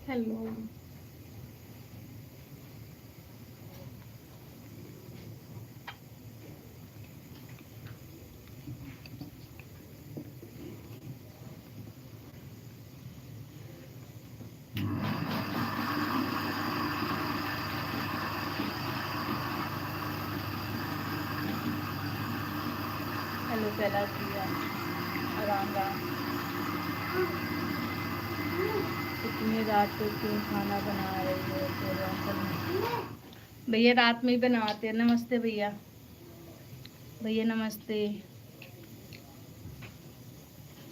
Hello. Hello Kailash भैया, राम राम। इतनी रात को क्यों खाना बना रही हो तेरे अंकल? भैया रात में ही बनाते हैं। नमस्ते भैया। भैया नमस्ते।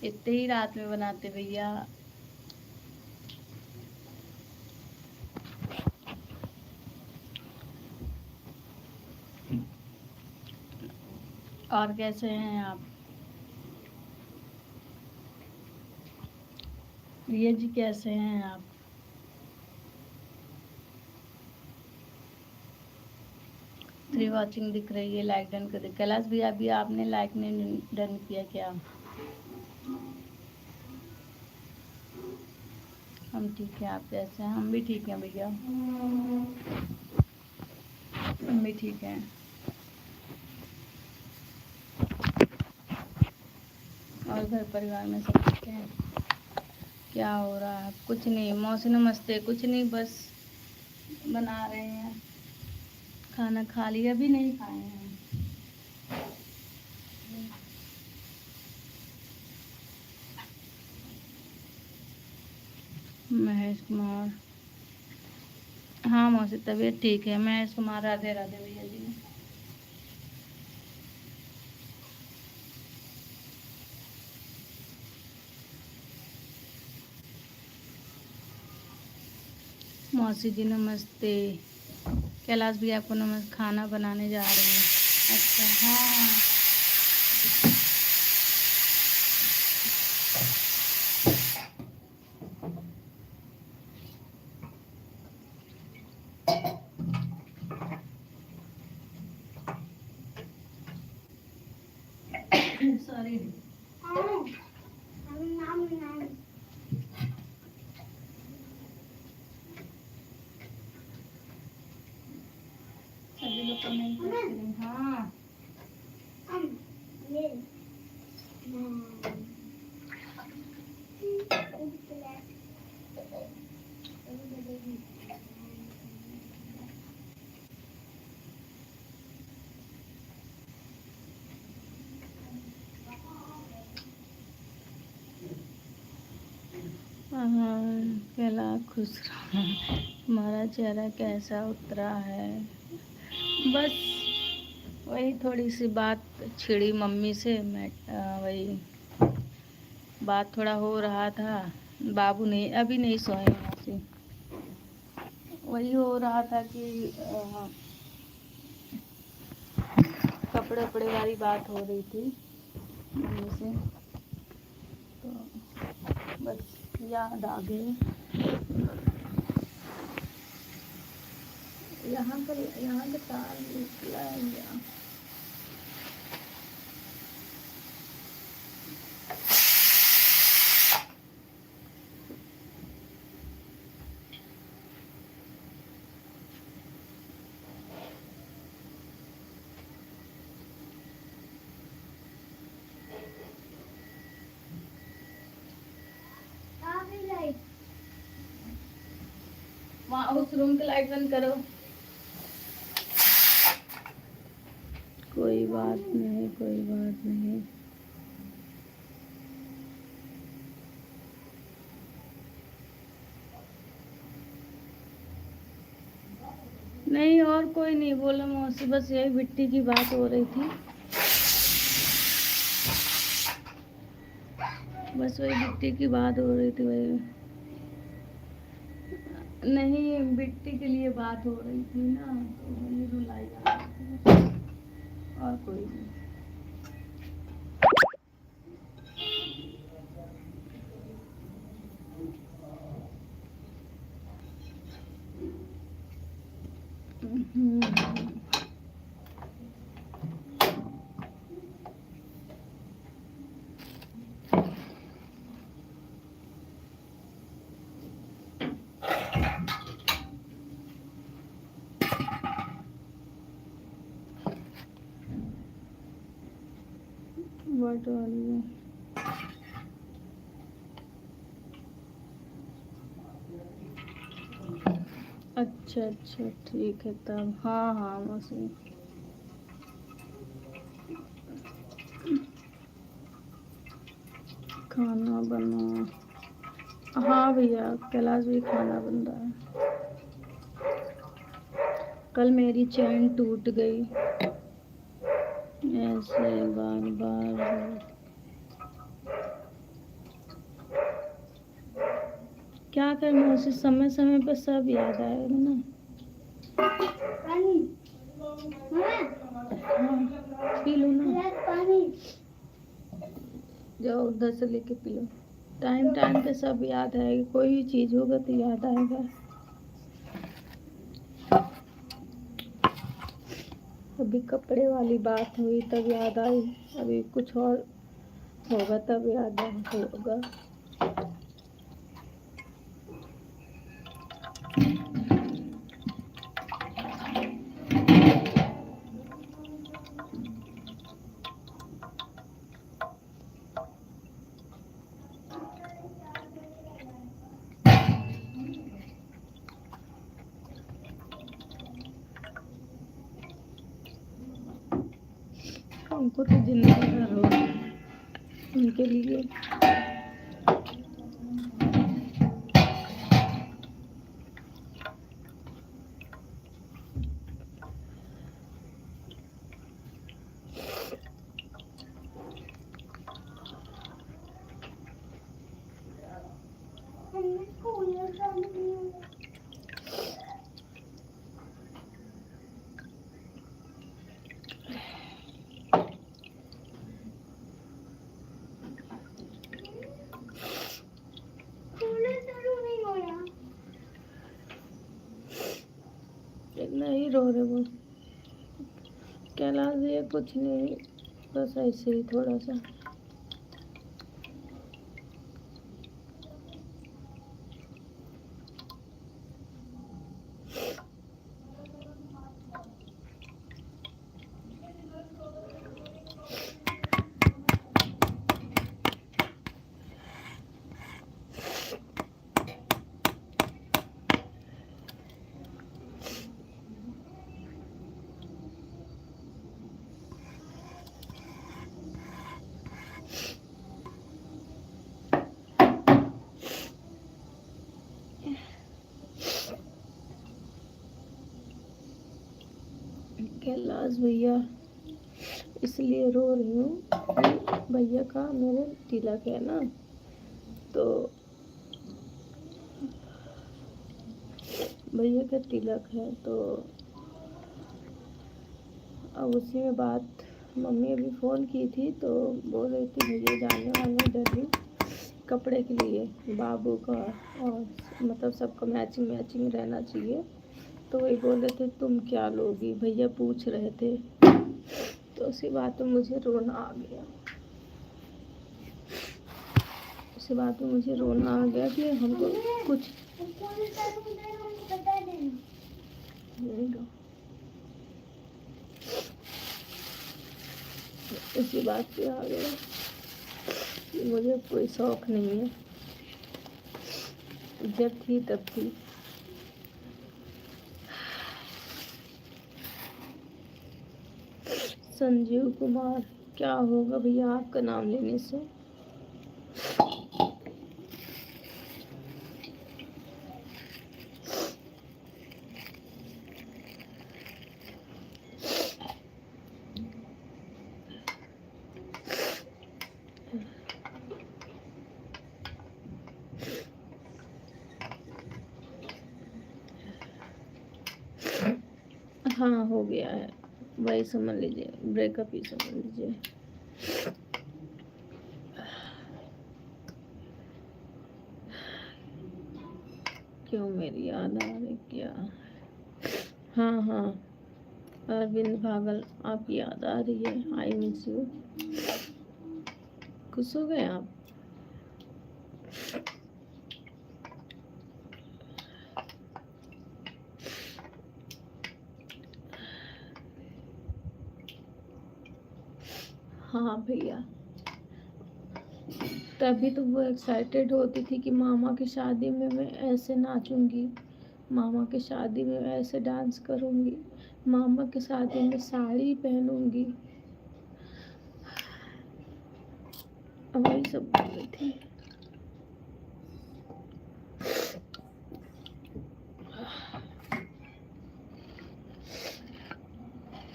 इतने ही रात में बनाते भैया। और कैसे हैं आप? भैया जी कैसे हैं आप? थ्री वॉचिंग दिख रही है, लाइक डन कर दे। कैलाश भैया अभी आपने लाइक नहीं डन किया क्या? हम ठीक हैं, आप कैसे हैं? हम भी ठीक हैं भैया, हम भी ठीक हैं। और घर परिवार में सब ठीक हैं? क्या हो रहा है? कुछ नहीं। मौसी नमस्ते। कुछ नहीं, बस बना रहे हैं। खाना खा लिया? अभी नहीं खाए हैं। महेश कुमार, हाँ मौसी तबीयत ठीक है। महेश कुमार, राधे राधे भैया जी। मौसी जी नमस्ते। कैलाश भी आपको नमस्ते। खाना बनाने जा रही हैं? अच्छा हाँ। सॉरी। सभी लोग कमेंट करते हैं। हाँ कैलाश खुश रहो। हमारा चेहरा कैसा उतरा है? बस वही थोड़ी सी बात छिड़ी मम्मी से। मैं वही बात थोड़ा हो रहा था। बाबू नहीं, अभी नहीं सोए हैं मौसी। वही हो रहा था कि कपड़े वपड़े वाली बात हो रही थी मम्मी से, तो बस याद आ गए। यहाँ का तार निकला है क्या? वहाँ उस रूम की लाइट बंद करो। कोई बात नहीं, कोई बात नहीं। नहीं और कोई नहीं बोला मौसी, बस यही मिट्टी की बात हो रही थी। बस वही मिट्टी की बात हो रही थी। वही नहीं, मिट्टी के लिए बात हो रही थी ना, तो वही रुलाई आ रही थी, और कोई नहीं। What are you? अच्छा अच्छा ठीक है तब। हाँ हाँ मौसी। खाना बना। हाँ भैया कैलाश भी खाना बन रहा है। कल मेरी चैन टूट गई। ऐसे बार बार क्या करना, उसे समय समय पर सब याद आएगा ना। हाँ पी लो ना, जाओ उधर से लेके पी लो। टाइम टाइम पे सब याद आएगा, कोई भी चीज़ होगा तो याद आएगा। अभी कपड़े वाली बात हुई तब याद आई, अभी कुछ और होगा तब याद होगा। उनको तो जिंदगी भर हो उनके लिए। नहीं रो रहे वो कैलाश ये कुछ नहीं, बस ऐसे ही थोड़ा सा। कैलाश भैया इसलिए रो रही हूँ, भैया का मेरे तिलक है ना, तो भैया का तिलक है तो अब उसी में बात। मम्मी अभी फ़ोन की थी तो बोल रही थी भैया जाने वाले दिल्ली कपड़े के लिए बाबू का, और मतलब सबका मैचिंग मैचिंग रहना चाहिए। तो वही बोल रहे थे तुम क्या लोगी, भैया पूछ रहे थे, तो उसी बात में मुझे रोना आ गया। उसी बात में मुझे रोना आ गया कि हमको कुछ इसी बात पे आ गया कि मुझे कोई शौक नहीं है, जब थी तब थी। संजीव कुमार क्या होगा भैया आपका नाम लेने से? हाँ हो गया है, वही समझ लीजिए, ब्रेकअप ही समझ लीजिए। क्यों मेरी याद आ रही क्या? हाँ हाँ अरविंद भागल आपकी याद आ रही है, आई मिस यू। खुश हो गए आप? हाँ भैया, तभी तो वो एक्साइटेड होती थी कि मामा की शादी में मैं ऐसे नाचूंगी, मामा की शादी में मैं ऐसे डांस करूंगी, मामा की शादी में साड़ी पहनूंगी, वही सब बोल रही थी।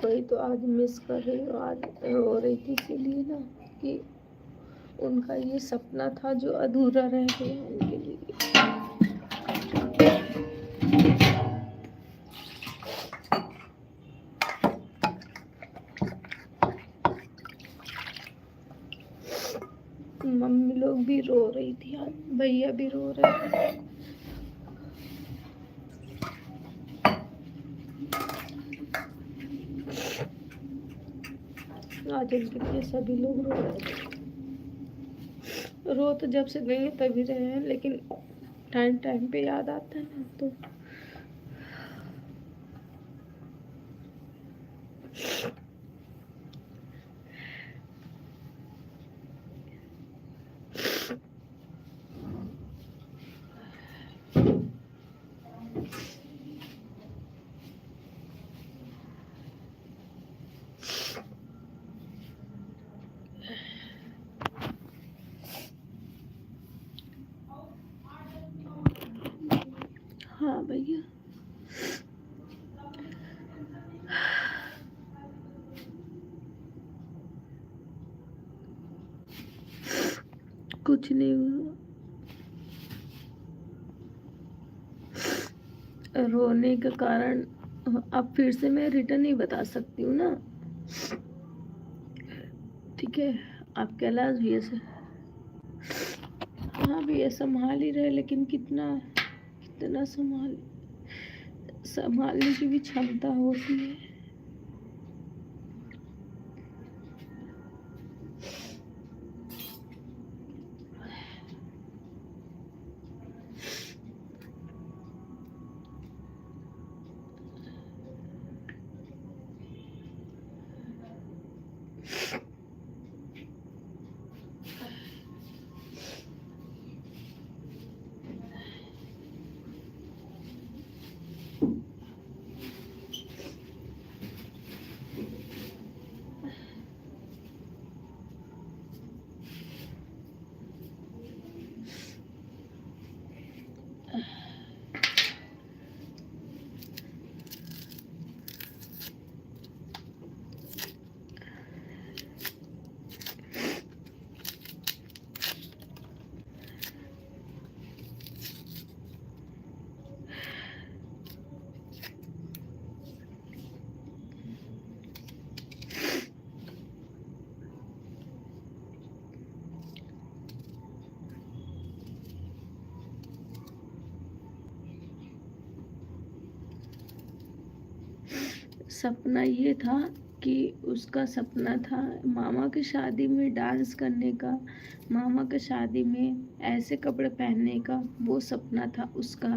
वही तो आज मिस कर रही हूँ, आज रो रही थी इसीलिए ना कि उनका ये सपना था जो अधूरा रह गया उनके लिए। मम्मी लोग भी रो रही थी आज, भैया भी रो रहे थे। आज उनके लिए सभी लोग रो रहे थे। रो तो जब से गए तभी रहे हैं, लेकिन टाइम टाइम पे याद आता है ना तो। हाँ भैया, कुछ नहीं हुआ। रोने का कारण अब फिर से मैं रिटर्न नहीं बता सकती हूँ ना, ठीक है। आप कैलाश भैया से, हाँ भैया संभाल ही रहे, लेकिन कितना कितना संभालने की भी क्षमता होती है। सपना ये था कि उसका सपना था मामा की शादी में डांस करने का, मामा की शादी में ऐसे कपड़े पहनने का, वो सपना था उसका,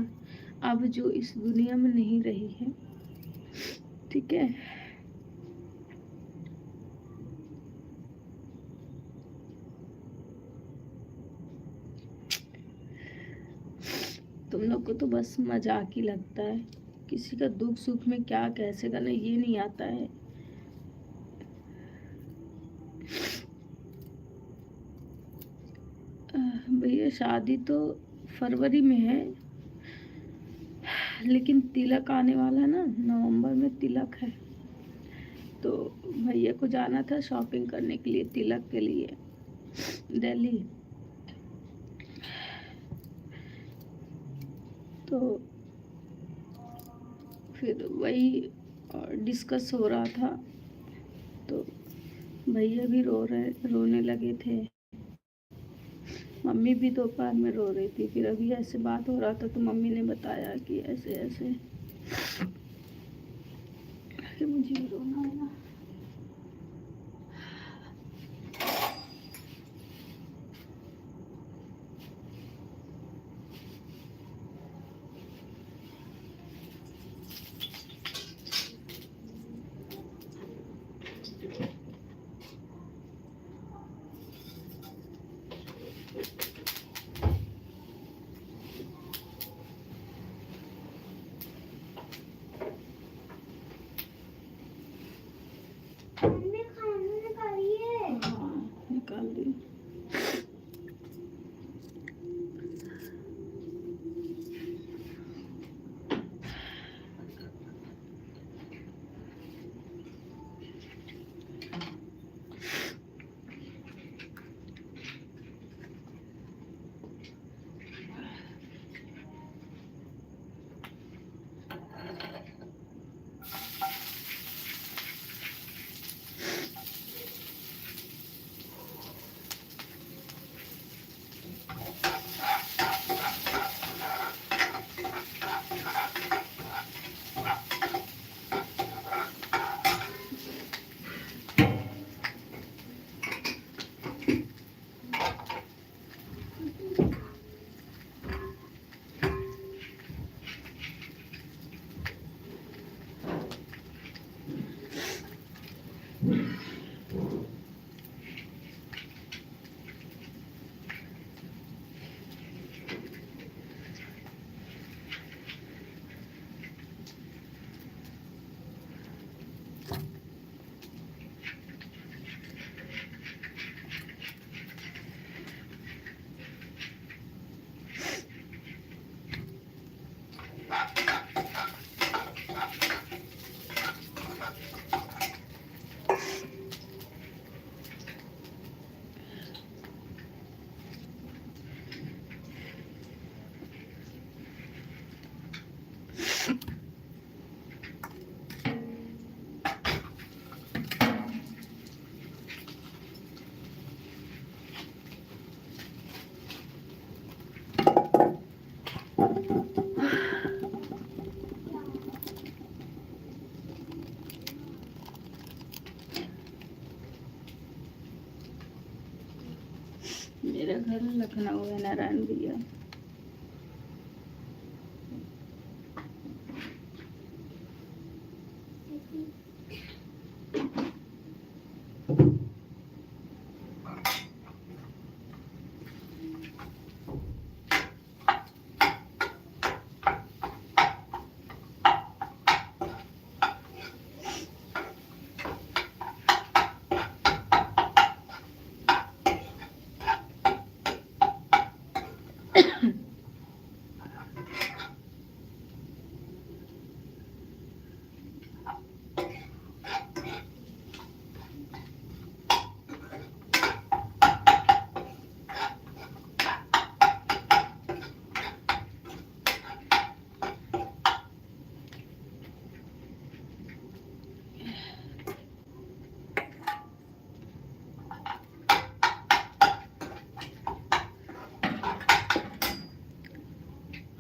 अब जो इस दुनिया में नहीं रही है, ठीक है। तुम लोग को तो बस मजाक ही लगता है, किसी का दुख सुख में क्या कैसे करना ये नहीं आता है। भैया शादी तो फरवरी में है, लेकिन तिलक आने वाला ना, नवंबर में तिलक है, तो भैया को जाना था शॉपिंग करने के लिए तिलक के लिए दिल्ली। तो फिर वही डिस्कस हो रहा था, तो भैया भी रोने लगे थे, मम्मी भी दोपहर में रो रही थी। फिर अभी ऐसे बात हो रहा था तो मम्मी ने बताया कि ऐसे ऐसे, कि मुझे भी रोना आया। निकाल दी। मेरा घर लखनऊ है, नारायण भैया।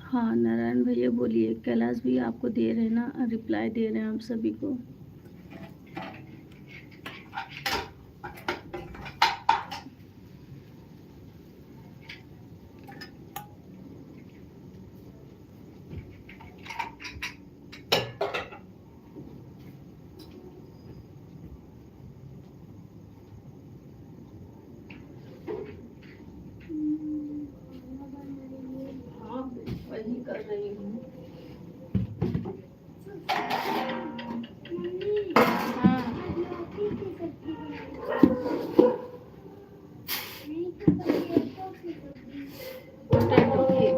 हाँ नारायण भैया बोलिए। कैलाश भी आपको दे रहे हैं ना, रिप्लाई दे रहे हैं आप सभी को। वही कर रही हूँ।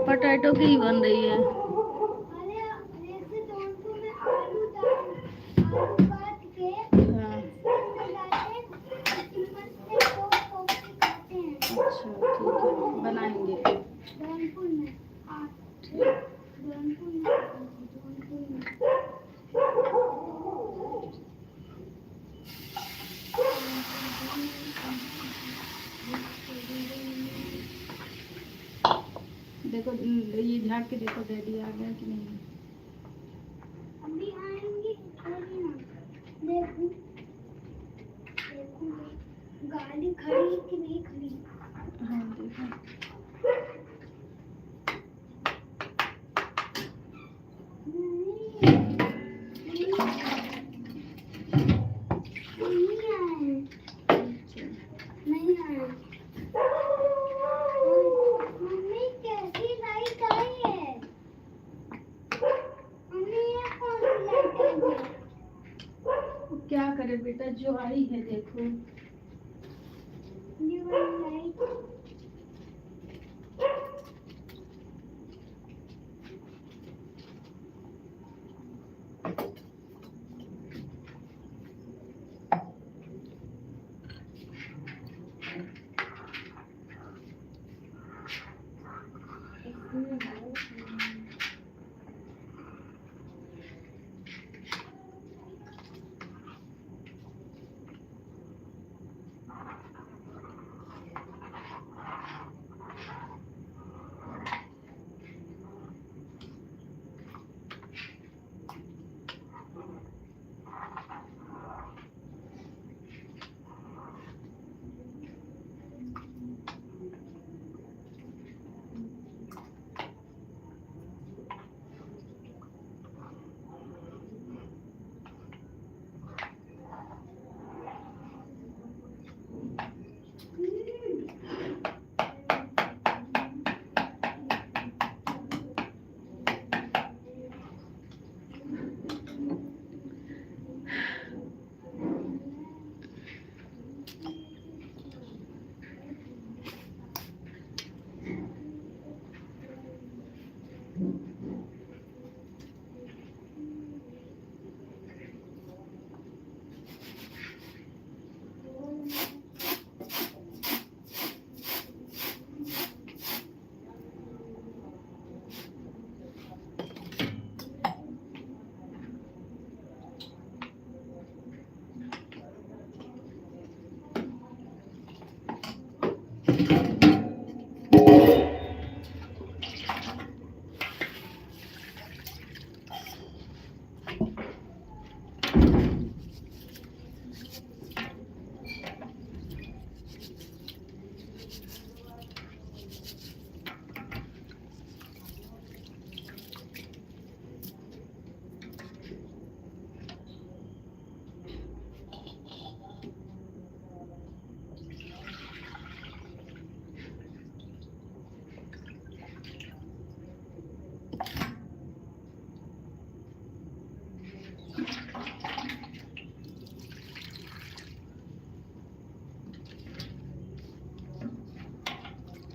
पोटैटो की ही बन रही है। अच्छा ठीक है, बनाएंगे। देखो ये झाड़ के देखो डैडी आ गया कि नहीं। अभी आएंगे देखो गाड़ी खड़ी कि नहीं खड़ी। हाँ देखो मेरे बेटा जो आई है देखो। You want like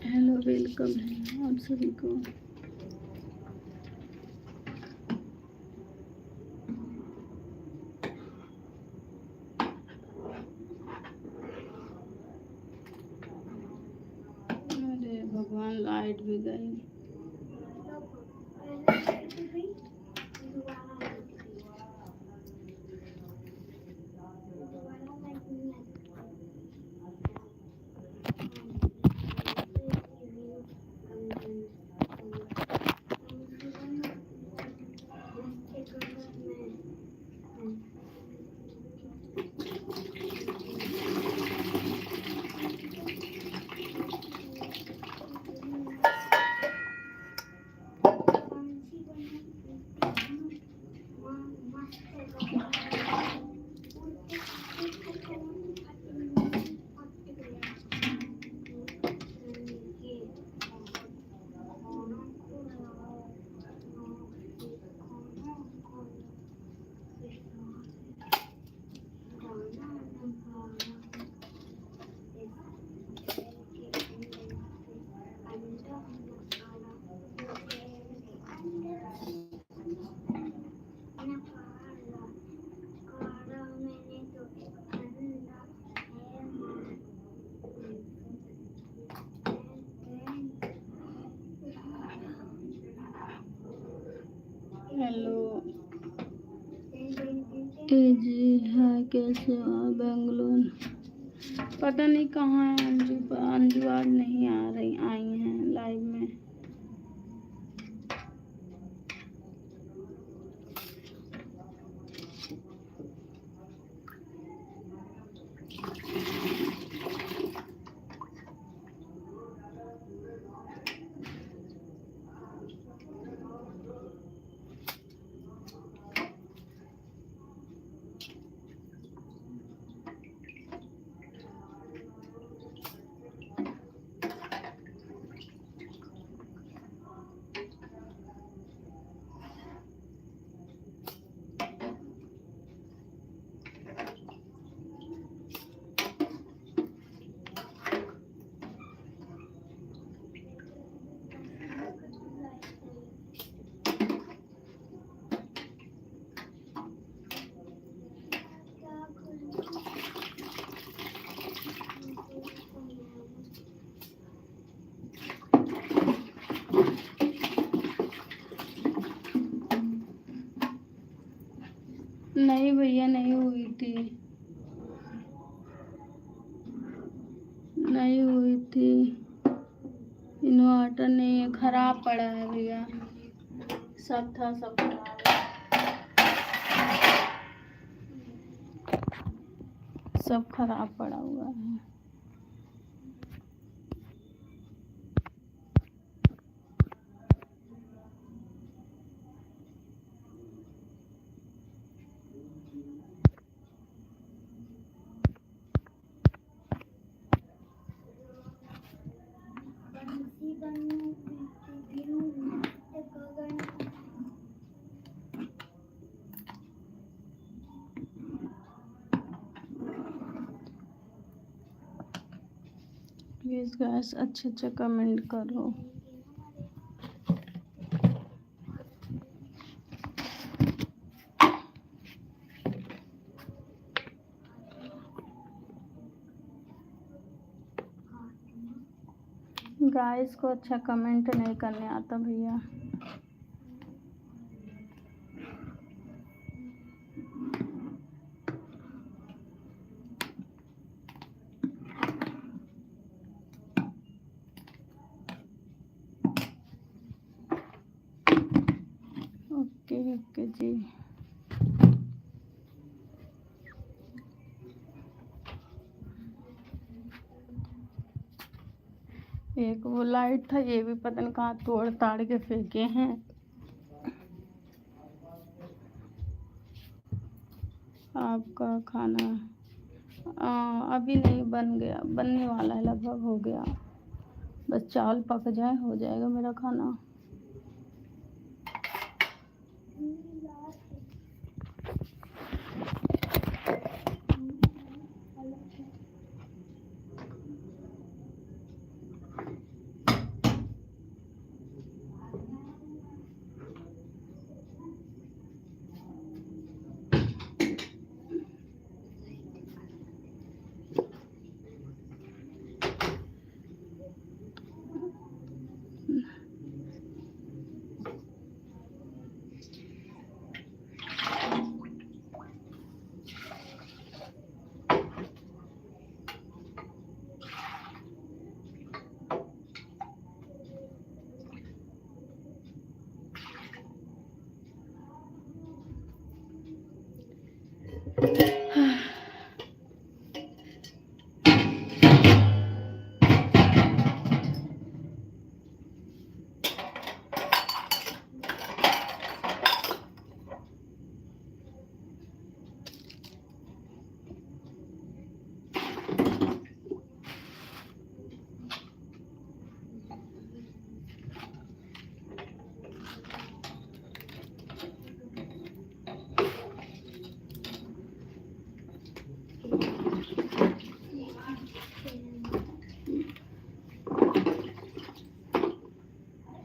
hello, welcome है आप सभी को। अरे भगवान, लाइट भी गई। हेलो जी, है कैसे हो आप? बेंगलोर, पता नहीं कहाँ है अंजू। अंजू आज नहीं आ रही, आई हैं लाइव में। नहीं भैया, नहीं हुई थी, नहीं हुई थी। इन्वर्टर नहीं है, खराब पड़ा है भैया। सब था, सब खराब है, सब खराब पड़ा हुआ है। प्लीज़ गाइस अच्छे अच्छे कमेंट करो। गाइस को अच्छा कमेंट नहीं करने आता भैया। ओके ओके जी। एक वो लाइट था, ये भी पता नहीं कहाँ तोड़ ताड़ के फेंके हैं। आपका खाना अभी नहीं बन गया, बनने वाला है, लगभग हो गया। बस चावल पक जाए, हो जाएगा मेरा खाना।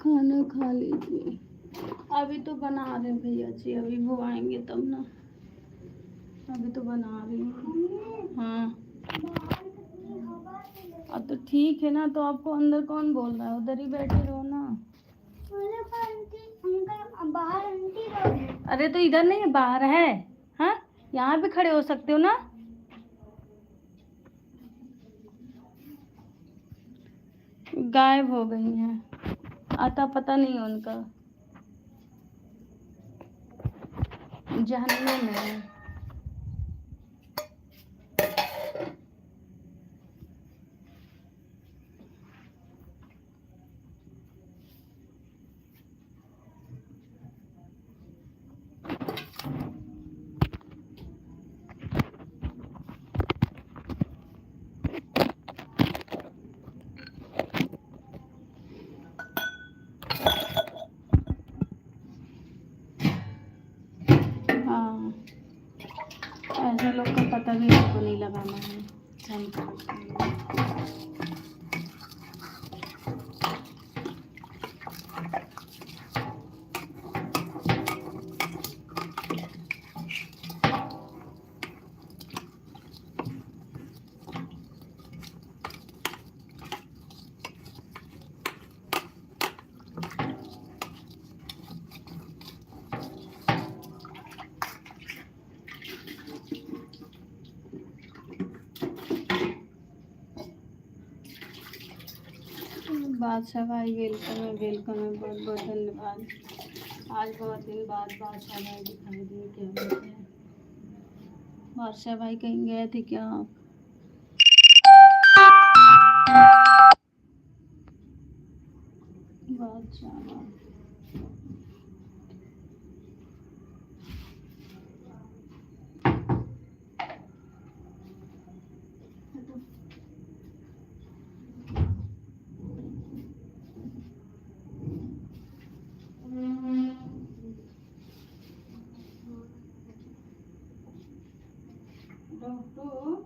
खाना खा लीजिए। अभी तो बना रहे हैं भैया जी, अभी वो आएंगे तब ना। अभी तो बना रही हूँ। हाँ अब तो ठीक है ना, तो आपको अंदर कौन बोल रहा है, उधर ही बैठे रहो ना। अरे तो इधर नहीं है, बाहर है। हाँ यहाँ भी खड़े हो सकते हो ना। गायब हो गई हैं, आता पता नहीं उनका, जहन्नुम में है। हाँ ऐसे लोग का पता भी हमको नहीं लगाना है। बादशाह भाई वेलकम है, बहुत बहुत धन्यवाद। आज बहुत दिन बाद बादशाह भाई दिखाई दिए, क्या बोलते हैं। बादशाह भाई कहीं गए थे क्या आप? बादशाह भाई डॉक्टर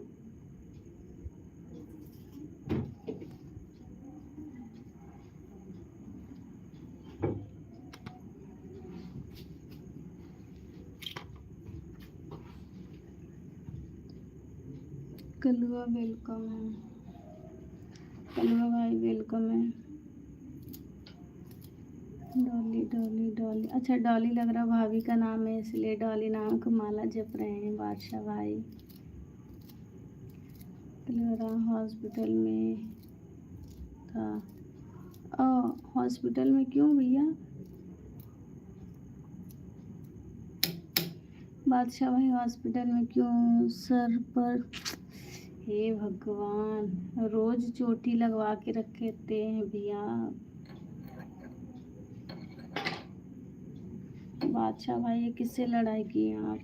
कलुआ वेलकम है, कलुआ भाई वेलकम है। डॉली डॉली डॉली, अच्छा डॉली लग रहा भाभी का नाम है, इसलिए डॉली नाम का माला जप रहे हैं बादशाह भाई। कलुआ हॉस्पिटल में था। हॉस्पिटल में क्यों भैया? बादशाह भाई हॉस्पिटल में क्यों? सर पर, हे भगवान, रोज चोटी लगवा के रखते हैं भैया। बादशाह भाई ये किससे लड़ाई की हैं आप?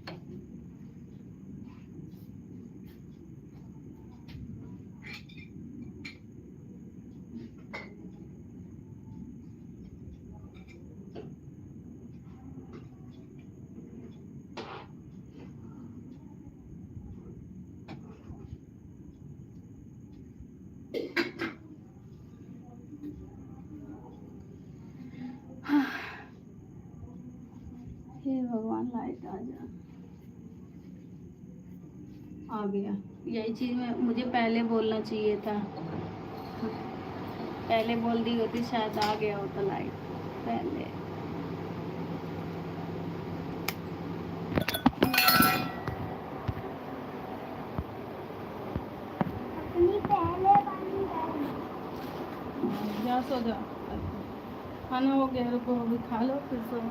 हे भगवान, लाइट आ गया। यही चीज़ में मुझे पहले बोलना चाहिए था, पहले बोल दी होती शायद आ गया होता लाइट पहले। अपनी पहले वाली गाड़ी। जा सो जा, खाना हो गया, रुको अभी खा लो फिर सो।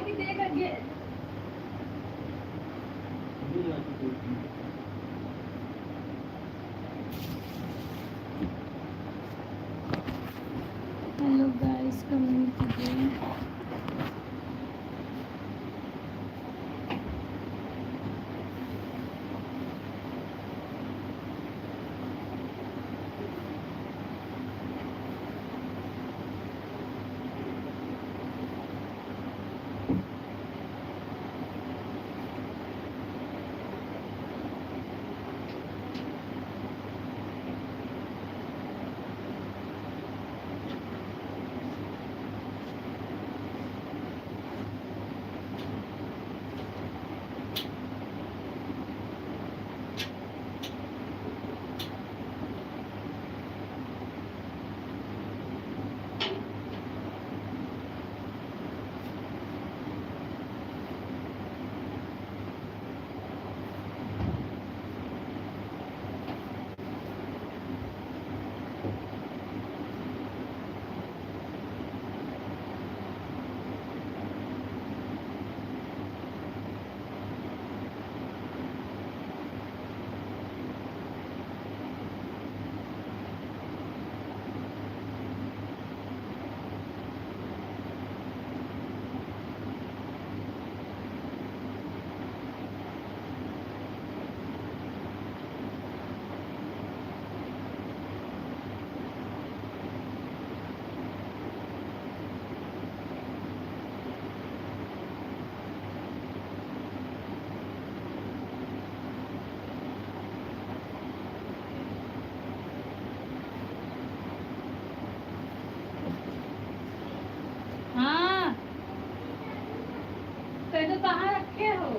कि देगा ये हेलो गाइस, कमेंट कीजिए। हाँ, तो कहाँ रखे हो?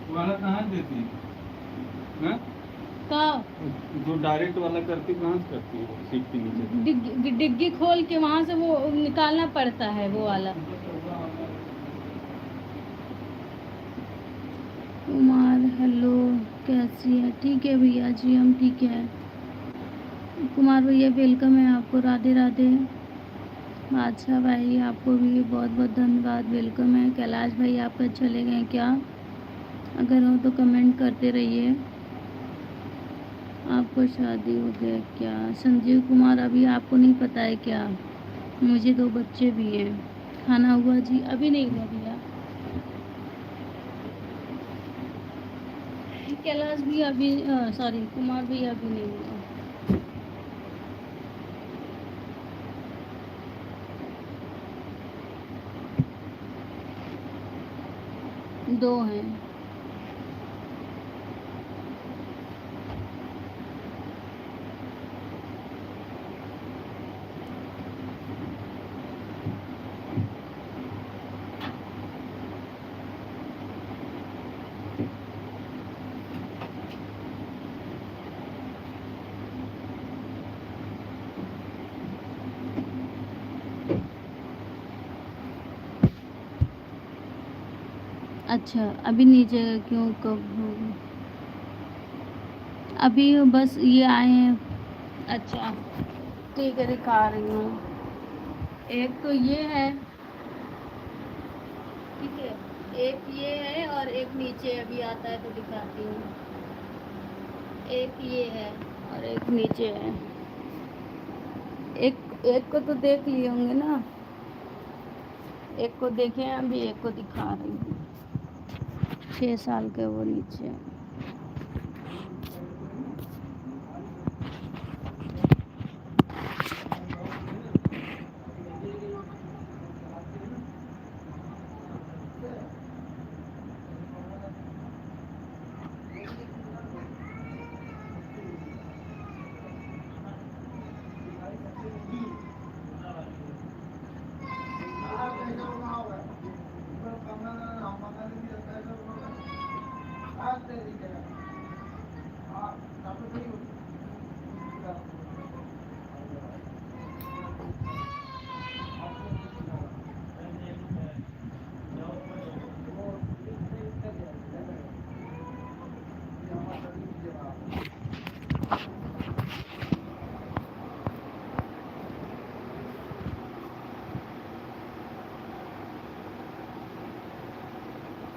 वाला कहाँ से देती है? जो डायरेक्ट वाला करती कहाँ से करती है? सीट के नीचे से? डिग्गी खोल के वहां से वो निकालना पड़ता है, वो वाला। कुमार हेलो, कैसी है? ठीक है भैया जी, हम ठीक है। कुमार भैया वेलकम है आपको, राधे राधे। बादशाह भाई आपको भी बहुत बहुत धन्यवाद, वेलकम है। कैलाश भाई आपका चले गए क्या? अगर हो तो कमेंट करते रहिए। आपको शादी हो गया क्या? संजीव कुमार अभी आपको नहीं पता है क्या? मुझे 2 बच्चे भी हैं। खाना हुआ जी? अभी नहीं हुआ भैया। कैलाश भी अभी, सॉरी कुमार भी अभी नहीं हुआ। दो हैं। अच्छा, अभी नीचे क्यों, कब होगा? अभी बस ये आए हैं। अच्छा ठीक है, दिखा रही हूँ। एक तो ये है, ठीक है, एक ये है और एक नीचे अभी आता है तो दिखाती हूँ। एक ये है और एक नीचे है। एक एक को तो देख लिए होंगे ना, एक को देखे हैं अभी, एक को दिखा रही हूँ। 6 साल के वो नीचे है।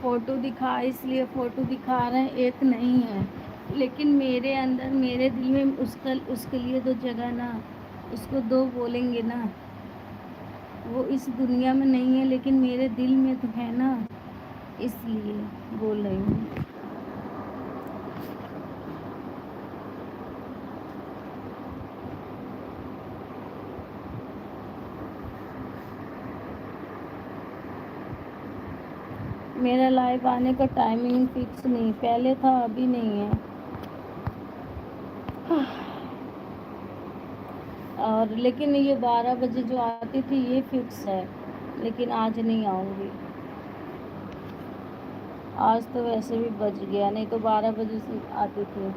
फोटो दिखा, इसलिए फोटो दिखा रहे हैं, एक नहीं है, लेकिन मेरे अंदर, मेरे दिल में उसके लिए तो जगह ना, उसको दो बोलेंगे ना। वो इस दुनिया में नहीं है, लेकिन मेरे दिल में तो है ना, इसलिए बोल रही हूँ। मेरा लाइव आने का टाइमिंग फिक्स नहीं, पहले था अभी नहीं है। और लेकिन ये 12 बजे जो आती थी ये फिक्स है, लेकिन आज नहीं आऊँगी। आज तो वैसे भी बज गया, नहीं तो 12 बजे से आती थी।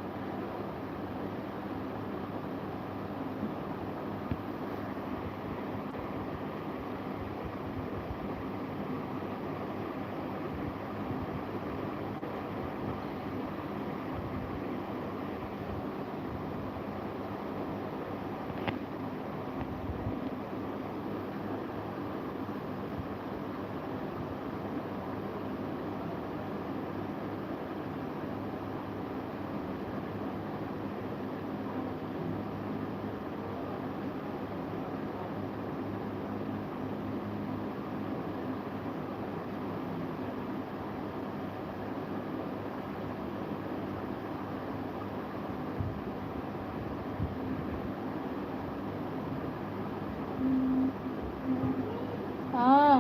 हाँ,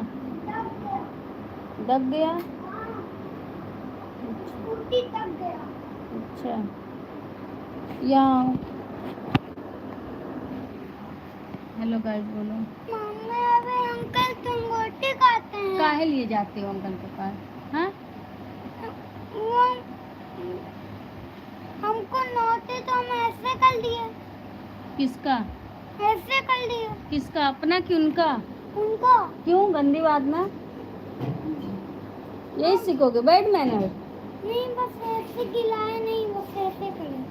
दब गया। स्कूटी दब गया। अच्छा, यहाँ हेलो गाइस बोलो। मम्मी अबे अंकल तुम रोटी खाते हैं? काहे लिए जाते हो अंकल के पास? हाँ, वो हमको नोटे तो हम ऐसे कर लिए, किसका? ऐसे कर लिए। किसका, अपना कि उनका? उनको क्यों, गंदी बात ना, यही सीखोगे बैड मैनर? नहीं, बस ऐसे गिलाए नहीं, बस ऐसे करे।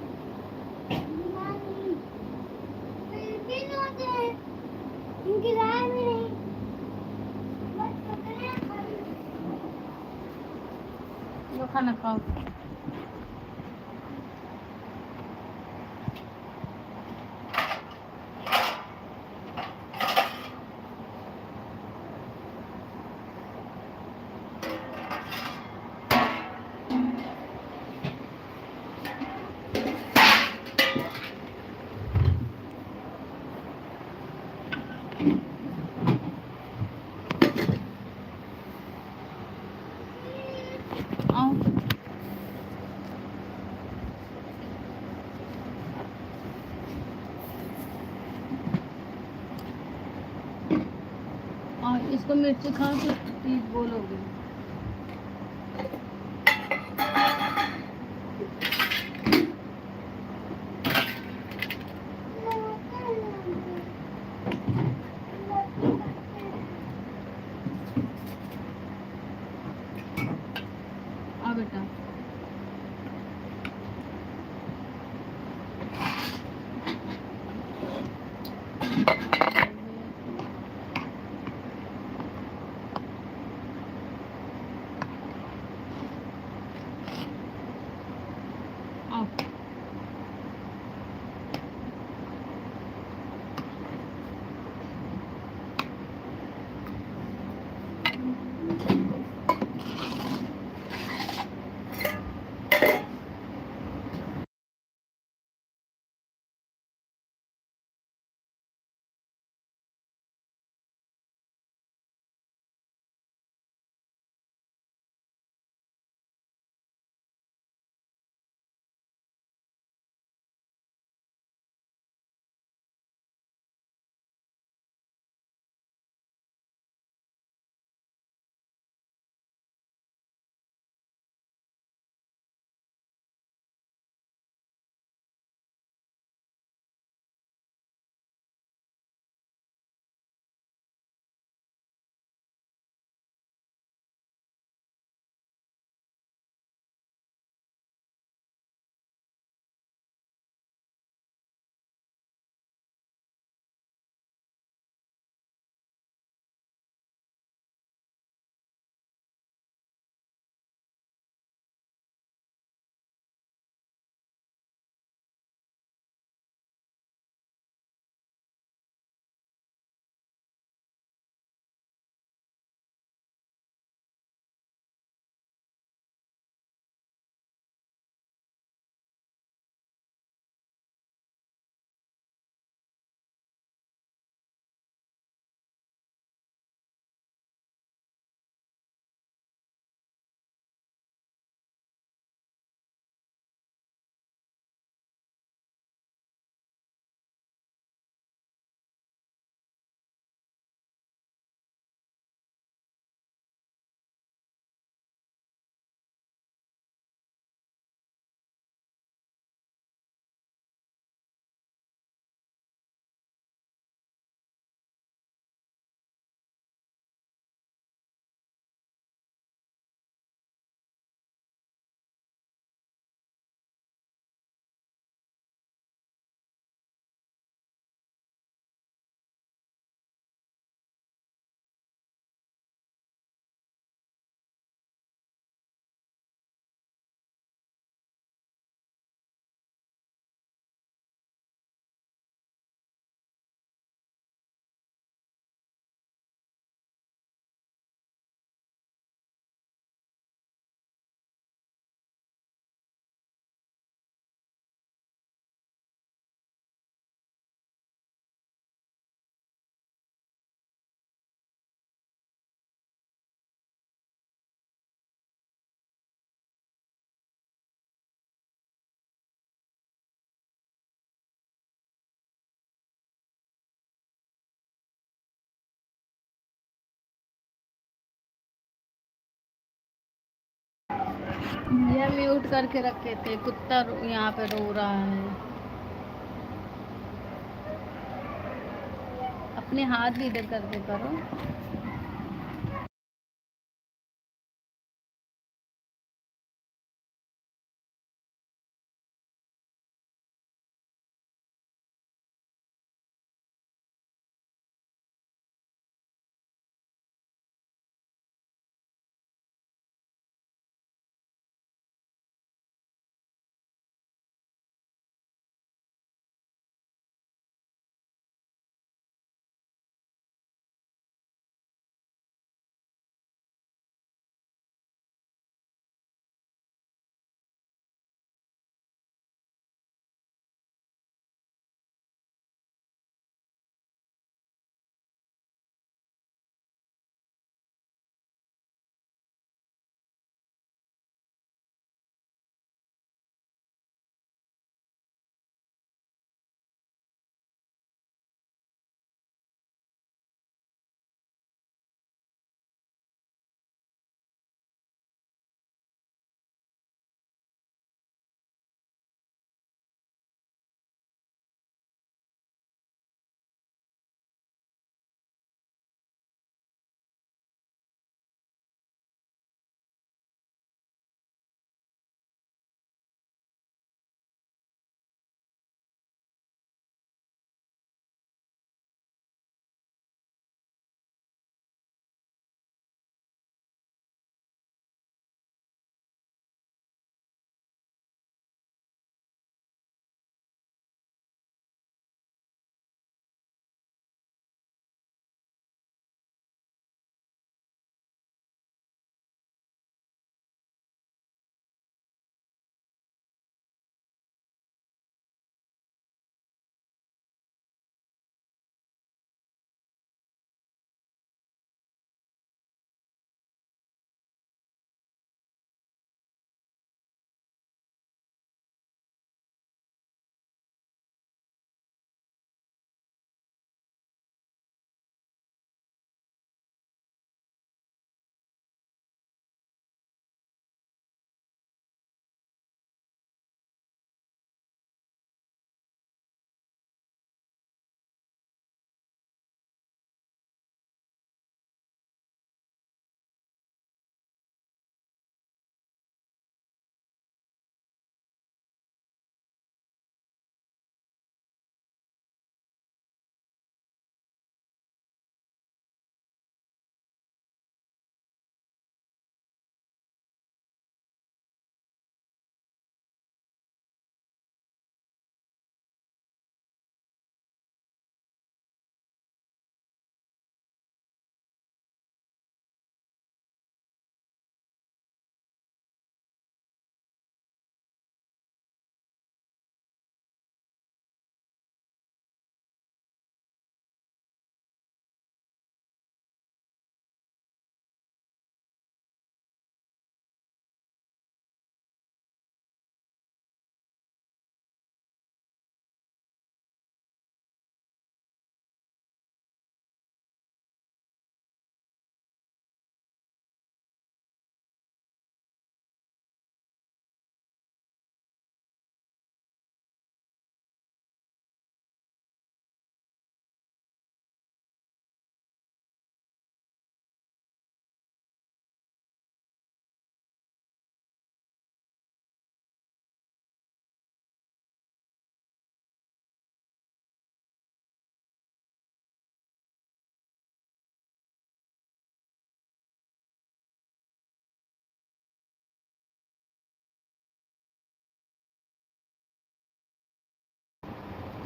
फिर भी नोटे हैं, गिलाए भी नहीं, बस पकड़े हैं खाली। लो खाना खाओ। आओ, और इसको मिर्ची खाओ तो तेज बोलोगे। आ बेटा, ये म्यूट करके रखे थे, कुत्ता यहाँ पे रो रहा है। अपने हाथ भी इधर करके करो।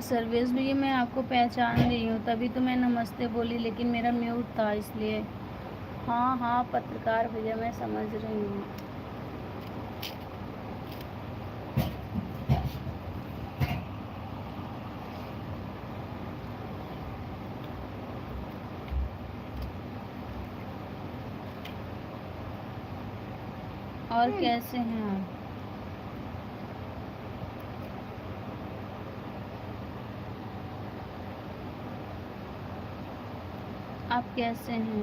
सर्वेश भैया, मैं आपको पहचान रही हूँ, तभी तो मैं नमस्ते बोली, लेकिन मेरा म्यूट था इसलिए। हाँ हाँ पत्रकार भैया, मैं समझ रही हूँ। और कैसे हैं आप? आप कैसे हैं?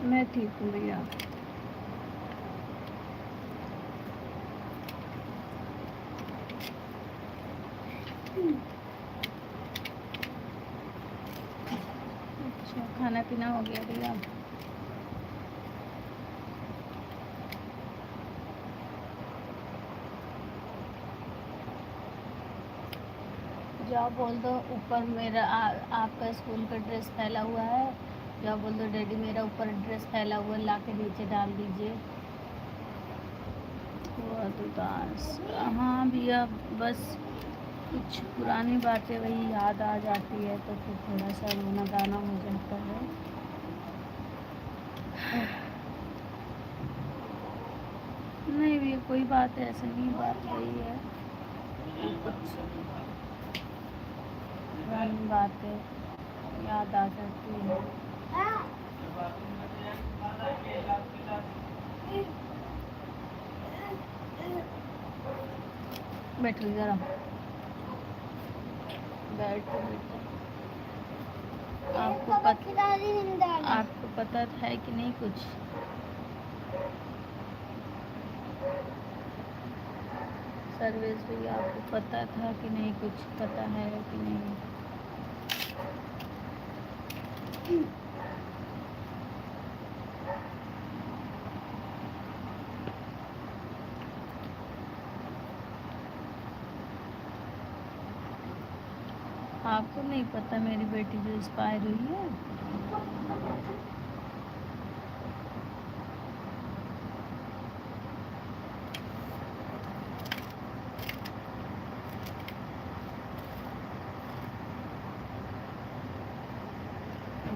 मैं ठीक हूँ भैया। अच्छा, खाना पीना हो गया भैया? जाओ बोल दो ऊपर मेरा आपका स्कूल का ड्रेस फैला हुआ है। जाओ बोल दो डैडी मेरा ऊपर ड्रेस फैला हुआ है, ला के नीचे डाल दीजिए। बहुत उदास। हाँ भैया, बस कुछ पुरानी बातें वही याद आ जाती है तो फिर थोड़ा सा रोना गाना हो जाता है। नहीं भैया कोई बात ऐसा नहीं, बात वही है कुछ पुरानी बातें याद आ जाती है। बैठो जरा, बैठो बेटा। आपको पता है कि नहीं कुछ? सर्वेश भैया आपको पता था कि नहीं, कुछ पता है कि नहीं? आपको नहीं पता मेरी बेटी जो एक्सपायर हुई है?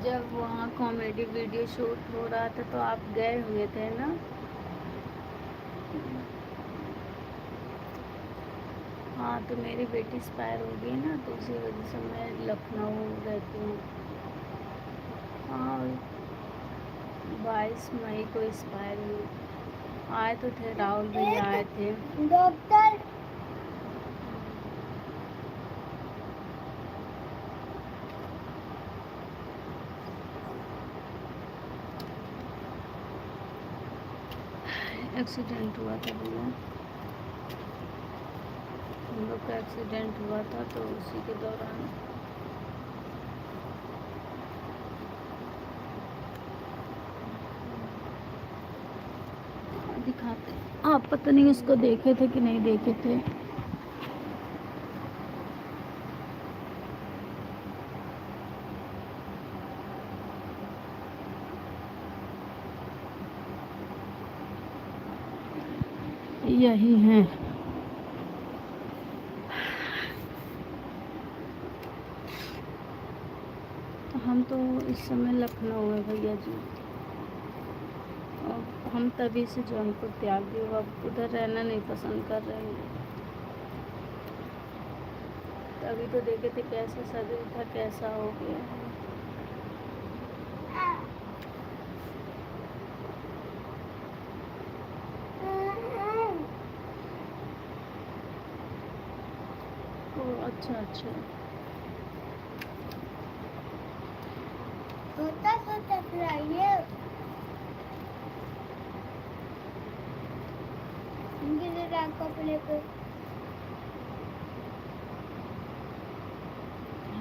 जब वहाँ कॉमेडी वीडियो शूट हो रहा था तो आप गए हुए थे ना? हाँ, तो मेरी बेटी एक्सपायर हो गई ना, तो उसी वजह से मैं लखनऊ रहती हूँ। हाँ, 22 मई को एक्सपायर हुई। आए तो थे, राहुल भैया आए थे। डॉक्टर एक्सीडेंट हुआ था भैया, हम लोग का एक्सीडेंट हुआ था तो उसी के दौरान। दिखाते आप, पता नहीं उसको देखे थे कि नहीं देखे थे। यही है। हम तो इस समय लखनऊ है भैया जी, और हम तभी से जौनपुर त्याग दिए, अब उधर रहना नहीं पसंद कर रहे हैं। तभी तो देखे थे कैसा शरीर था, कैसा हो गया है। ओ अच्छा अच्छा। छोटा छोटा खिलाइए इनके लिए कपड़े पे।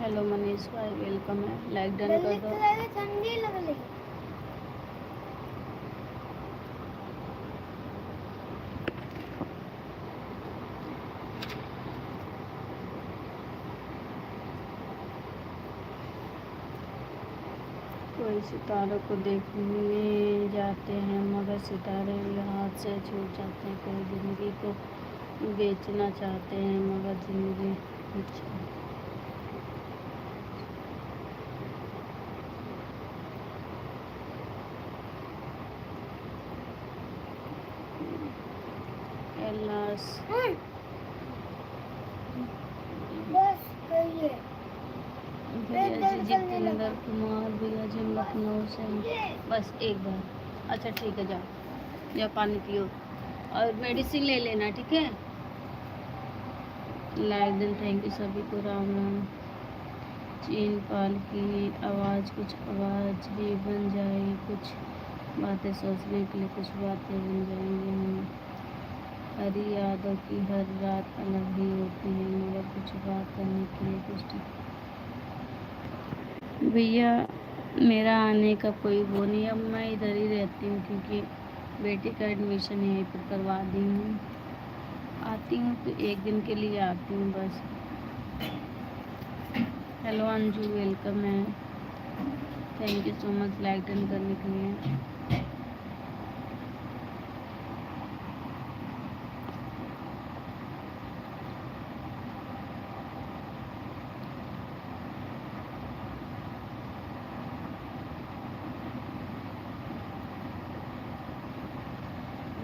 हेलो मनीष भाई, वेलकम है, लाइक डन जल्दी कर दो। खिलाइए, ठंडी लग रही। कोई सितारों को देखने जाते हैं मगर सितारे भी हाथ से छूट जाते हैं। कोई ज़िंदगी को बेचना चाहते हैं मगर ज़िंदगी एलास। बस कहिए। भैया जी जितेंद्र कुमार, भैया जी हम लखनऊ से हैं। बस एक बार, अच्छा ठीक है, जाओ जाओ पानी पियो और मेडिसिन ले लेना, ठीक है? लाइक दिन, थैंक यू सभी को, राम राम। चीन पाल की आवाज़, कुछ आवाज़ ही बन जाए, कुछ बातें सोचने के लिए कुछ बातें बन जाएंगी। हम हरी यादों की हर रात अलग ही होती है, मगर कुछ बात करने के लिए कुछ भैया मेरा आने का कोई वो नहीं, अब मैं इधर ही रहती हूँ क्योंकि बेटी का एडमिशन यहीं पर करवा दी हूँ। आती हूँ तो एक दिन के लिए आती हूँ बस। हेलो अंजू, वेलकम है, thank you so much like done करने के लिए।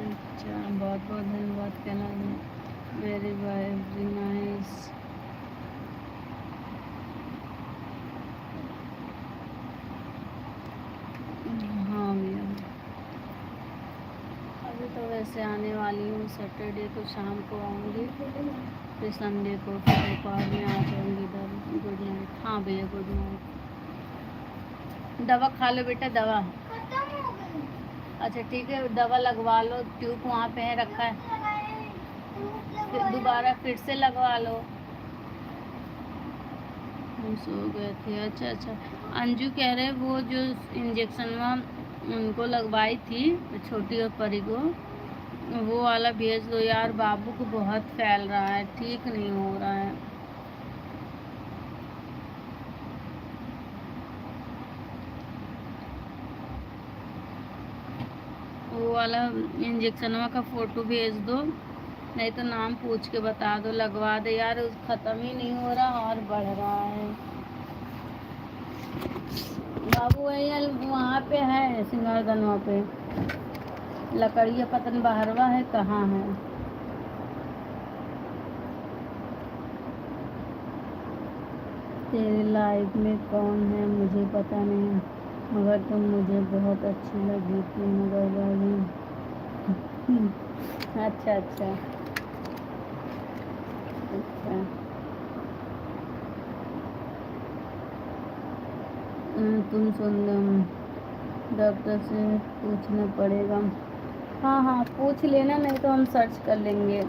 अच्छा, बहुत बहुत धन्यवाद कहना है। Very very nice. हाँ भैया, अभी तो वैसे आने वाली हूँ, सैटरडे को शाम को आऊँगी, फिर संडे को फिर दोपहर में आ जाऊँगी इधर। Good night. हाँ भैया गुड नाइट। दवा खा लो बेटा, दवा। खत्म हो गई। अच्छा ठीक है, दवा लगवा लो, ट्यूब वहाँ पे है रखा है, फिर दोबारा फिर से लगवा लो। हम सो गए थे। अच्छा अच्छा, अंजू कह रहे वो जो इंजेक्शन उनको लगवाई थी छोटी और परी को, वो वाला भेज दो यार, बाबू को बहुत फैल रहा है, ठीक नहीं हो रहा है। वो वाला इंजेक्शन का फ़ोटो भेज दो, नहीं तो नाम पूछ के बता दो, लगवा दे यार, ख़त्म ही नहीं हो रहा और बढ़ रहा है। बाबू वही वहाँ पे है सिंगारगंज पे, लकड़िया पतन बहरवा है, कहाँ है। तेरी लाइफ में कौन है मुझे पता नहीं, मगर तुम मुझे बहुत अच्छी लगी थी, मगर वही। अच्छा अच्छा अच्छा। तुम सुन लो, डॉक्टर से पूछना पड़ेगा। हाँ हाँ पूछ लेना, नहीं तो हम सर्च कर लेंगे।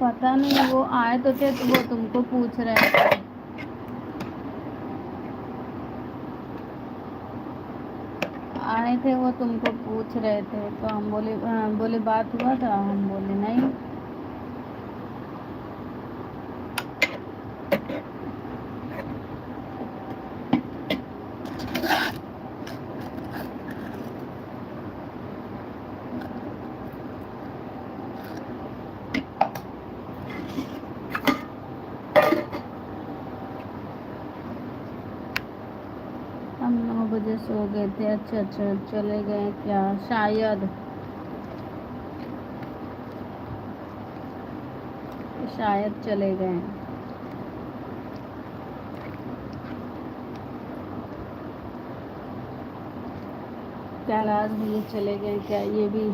पता नहीं, वो आए तो थे तो वो तुमको पूछ रहे थे। आए थे वो तुमको पूछ रहे थे, तो हम बोले बोले बात हुआ था, हम बोले नहीं। हम 9 बजे सो गए थे। अच्छा अच्छा, चले गए क्या, शायद शायद चले गए। कैलाश भैया चले गए क्या, ये भी।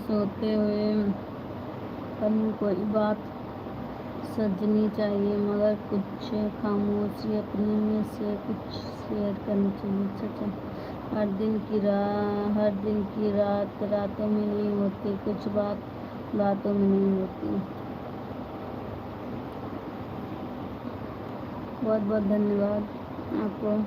सोते हुए कहीं कोई बात सजनी चाहिए, मगर कुछ खामोशी अपने में से कुछ शेयर करनी चाहिए। अच्छा, हर दिन की रात रातों में नहीं होती, कुछ बात बातों में नहीं होती। बहुत बहुत धन्यवाद आपको।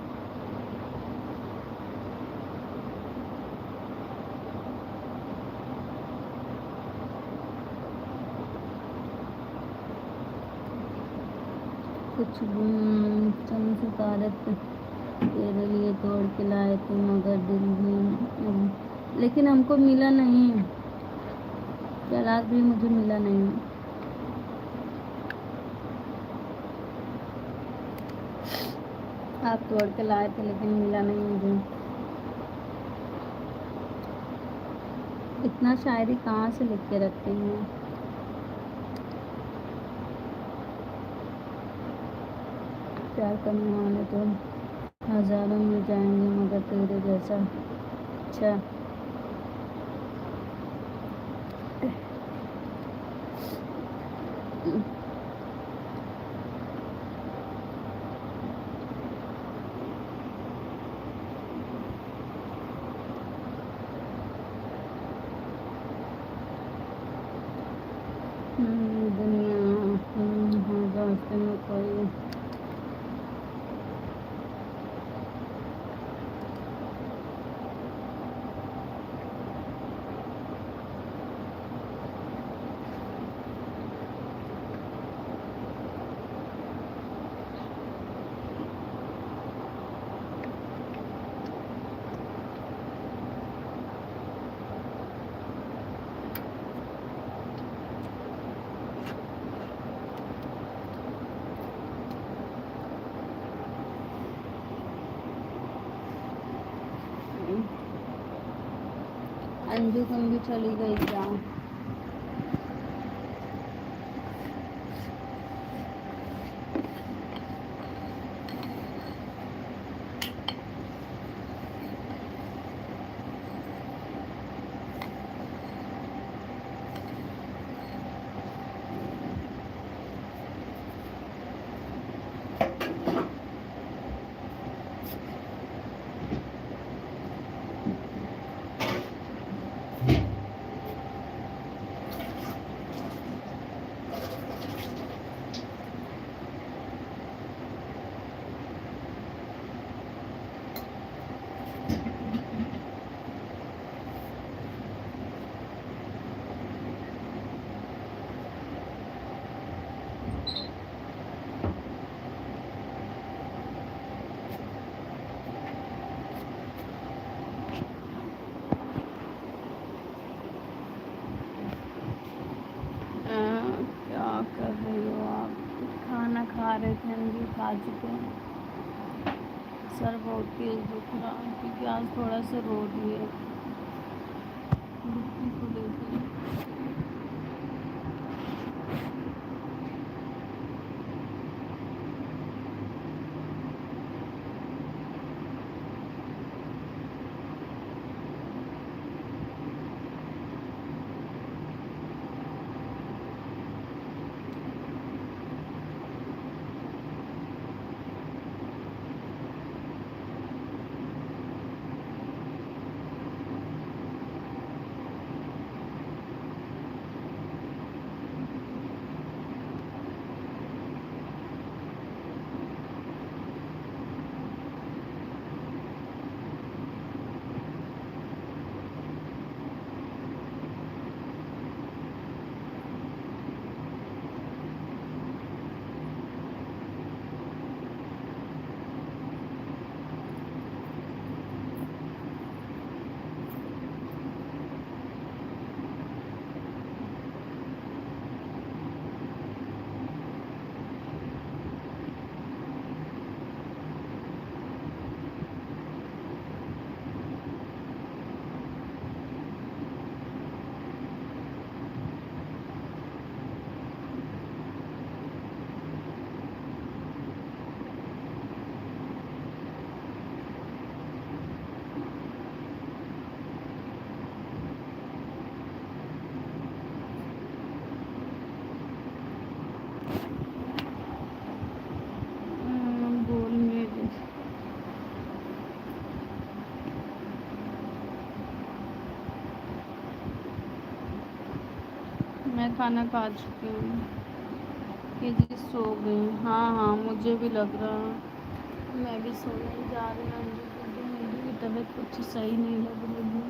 कुछ चंद सितारे तेरे लिए तोड़ के लाए थे मगर लेकिन हमको मिला नहीं, कैलाश भी मुझे मिला नहीं। आप तोड़ के लाए थे लेकिन मिला नहीं मुझे। इतना शायरी कहाँ से लिख के रखते हैं। प्यार करने वाले तो हजारों मिल जाएंगे मगर तेरे जैसा अच्छा। दुनिया हर रास्ते में कोई अंजू कम भी चली गई क्या? क्या कर रही हो आप? खाना खा रहे थे, हम भी खा चुके हैं। सर बहुत तेज दुख रहा है क्योंकि आज थोड़ा सा रो दिए बुक्की को लेकर। मैं खाना खा चुकी हूँ। कि जी सो गई? हाँ हाँ मुझे भी लग रहा है मैं भी सोने जा रही हूँ क्योंकि मेरी भी तबीयत कुछ सही नहीं लग रही है।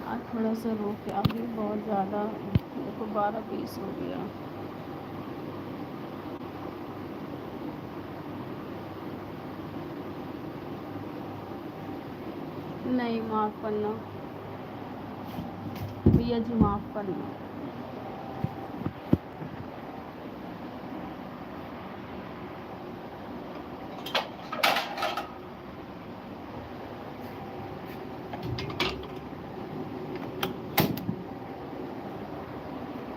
आज थोड़ा सा रो के आ गई बहुत ज़्यादा, देखो 12-20 हो गया। नहीं, माफ़ करना भैया जी, माफ़ करना।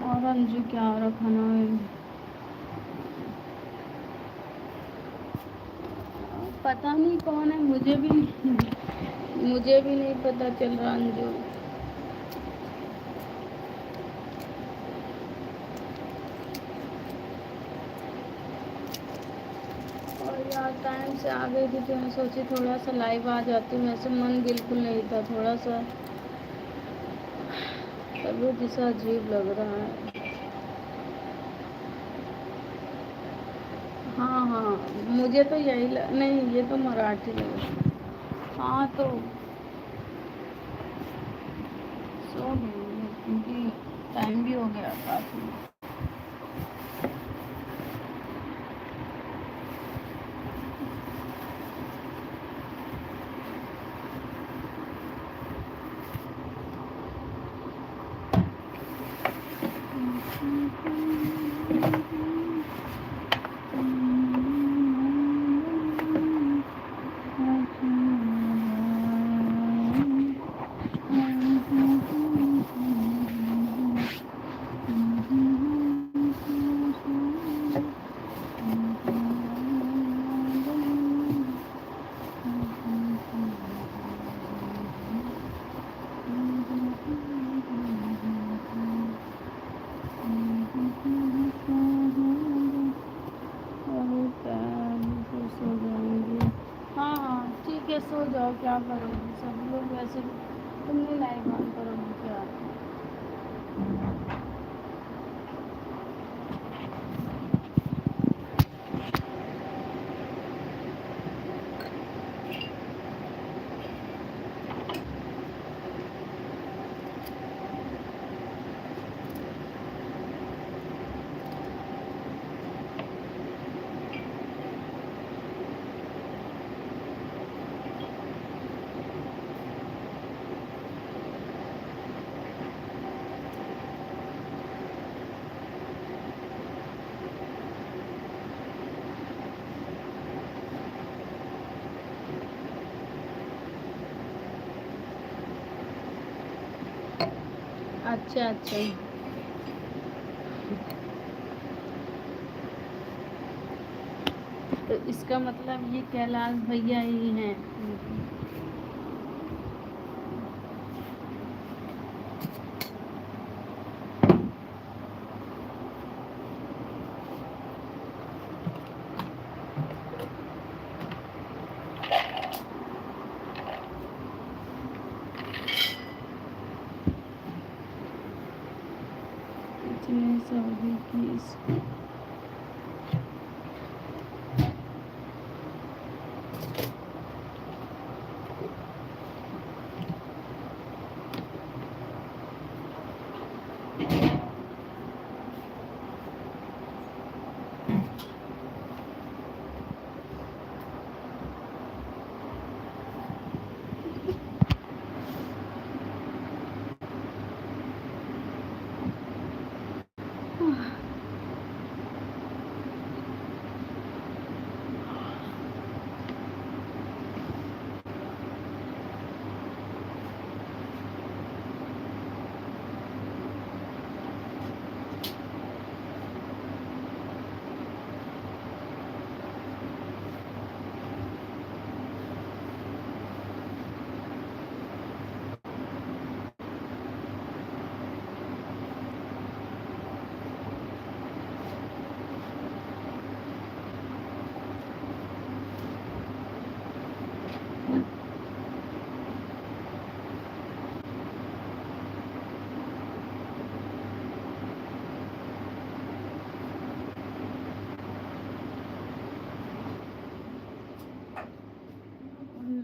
और अंजू क्या हो रहा खाना में? पता नहीं कौन है, मुझे भी नहीं पता चल रहा अंजू। और यार टाइम से आ गई थी तो मैं सोची थोड़ा सा लाइव आ जाती हूँ। वैसे मन बिल्कुल नहीं था, थोड़ा सा तबीयत जैसा अजीब लग रहा है। हाँ हाँ, मुझे तो नहीं, ये तो मराठी लग रहा है। हाँ तो सो गई है, क्योंकि टाइम भी हो गया काफ़ी। सो जाएंगे। हाँ हाँ ठीक है, सो जाओ, क्या करोगे सब लोग वैसे भी। तुमने लाइव ऑन करोगे क्या? अच्छा अच्छा, तो इसका मतलब ये कैलाश भैया ही हैं। इतने सऊदी की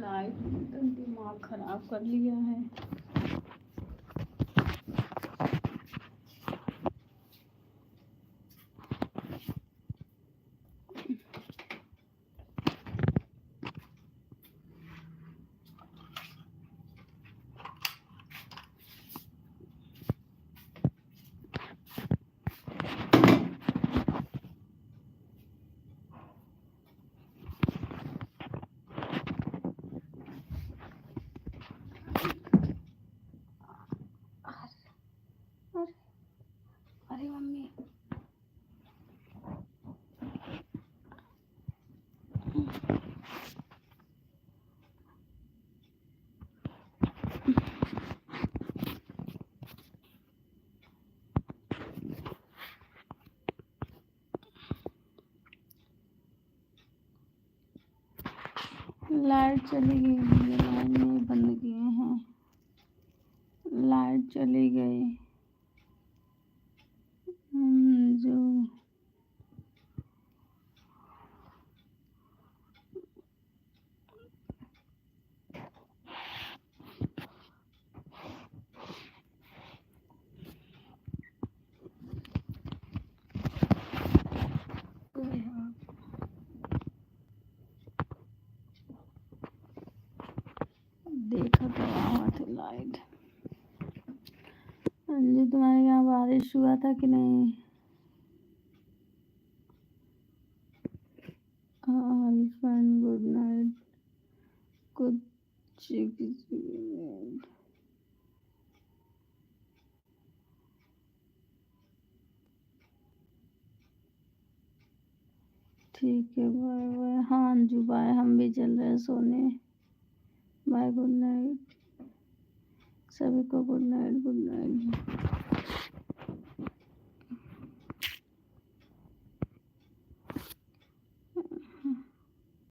लाइफ एकदम दिमाग खराब कर लिया है। लाइट चली गई, ये लाइट नहीं बंद किए हैं, लाइट चली गई। जो देखा तो वहाँ थी लाइट। अंजू तुम्हारे यहाँ बारिश हुआ था कि नहीं? Friend good night. कुछ ठीक है, बाय बाय। हाँ अंजू बाय, हम भी चल रहे हैं सोने। बाय, गुड नाइट सभी को, गुड नाइट, गुड नाइट।